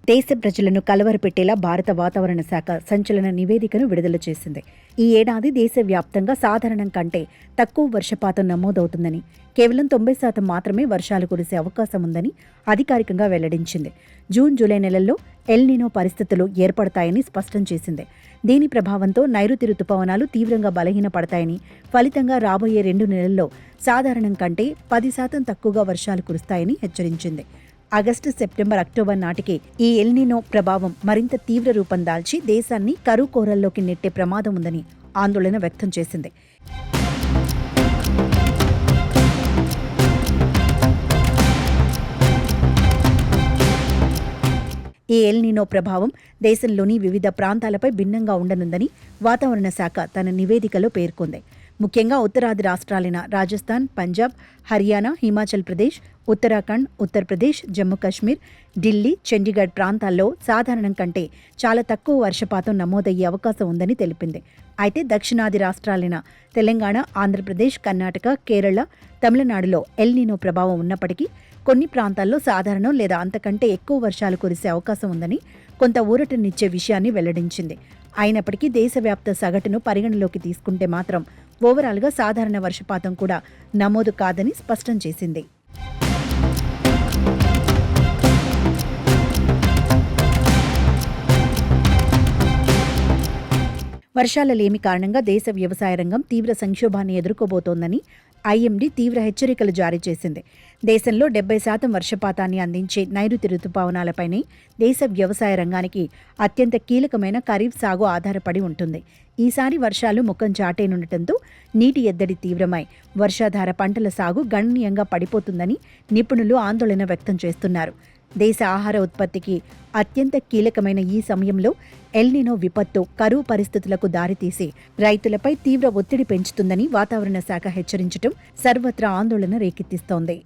దేశ ప్రజలను కలవరపెట్టేలా భారత వాతావరణ శాఖ సంచలన నివేదికను విడుదల చేసింది. ఈ ఏడాది దేశవ్యాప్తంగా సాధారణం కంటే తక్కువ వర్షపాతం నమోదవుతుందని, కేవలం 90% మాత్రమే వర్షాలు కురిసే అవకాశం ఉందని అధికారికంగా వెల్లడించింది. జూన్, జూలై నెలల్లో ఎల్ నినో పరిస్థితులు ఏర్పడతాయని స్పష్టం చేసింది. దీని ప్రభావంతో నైరుతి రుతుపవనాలు తీవ్రంగా బలహీనపడతాయని, ఫలితంగా రాబోయే 2 నెలల్లో సాధారణం కంటే 10% తక్కువగా వర్షాలు కురుస్తాయని హెచ్చరించింది. ఆగస్టు, సెప్టెంబర్, అక్టోబర్ నాటికి ఈ ఎల్ నినో ప్రభావం మరింత తీవ్ర రూపం దాల్చి దేశాన్ని కరువు కోరల్లోకి నెట్టే ప్రమాదం ఉందని ఆందోళన వ్యక్తం చేసింది. ఈ ఎల్ నినో ప్రభావం దేశంలోని వివిధ ప్రాంతాలపై భిన్నంగా ఉండనుందని వాతావరణ శాఖ తన నివేదికలో పేర్కొంది. ముఖ్యంగా ఉత్తరాది రాష్ట్రాలైన రాజస్థాన్, పంజాబ్, హర్యానా, హిమాచల్ ప్రదేశ్, ఉత్తరాఖండ్, ఉత్తరప్రదేశ్, జమ్మూ కాశ్మీర్, ఢిల్లీ, చండీగఢ్ ప్రాంతాల్లో సాధారణం కంటే చాలా తక్కువ వర్షపాతం నమోదయ్యే అవకాశం ఉందని తెలిపింది. అయితే దక్షిణాది రాష్ట్రాలైన తెలంగాణ, ఆంధ్రప్రదేశ్, కర్ణాటక, కేరళ, తమిళనాడులో ఎల్ నినో ప్రభావం ఉన్నప్పటికీ కొన్ని ప్రాంతాల్లో సాధారణం లేదా అంతకంటే ఎక్కువ వర్షాలు కురిసే అవకాశం ఉందని కొంత ఊరటనిచ్చే విషయాన్ని వెల్లడించింది. అయినప్పటికీ దేశవ్యాప్త సగటును పరిగణలోకి తీసుకుంటే మాత్రం ఓవరాల్గా సాధారణ వర్షపాతం కూడా నమోదు కాదని స్పష్టం చేసింది. వర్షాల లేమి కారణంగా దేశ వ్యవసాయ రంగం తీవ్ర సంక్షోభాన్ని ఎదుర్కోబోతోందని ఐఎండీ తీవ్ర హెచ్చరికలు జారీ చేసింది. దేశంలో 70% వర్షపాతాన్ని అందించే నైరుతి రుతుపవనాలపైనే దేశ వ్యవసాయ రంగానికి అత్యంత కీలకమైన ఖరీఫ్ సాగు ఆధారపడి ఉంటుంది. ఈసారి వర్షాలు ముఖం చాటేనుండటంతో నీటి ఎద్దడి తీవ్రమై వర్షాధార పంటల సాగు గణనీయంగా పడిపోతుందని నిపుణులు ఆందోళన వ్యక్తం చేస్తున్నారు. దేశ ఆహార ఉత్పత్తికి అత్యంత కీలకమైన ఈ సమయంలో ఎల్ నినో విపత్తు కరువు పరిస్థితులకు దారితీసి రైతులపై తీవ్ర ఒత్తిడి పెంచుతుందని వాతావరణ శాఖ హెచ్చరించడం సర్వత్రా ఆందోళన రేకెత్తిస్తోంది.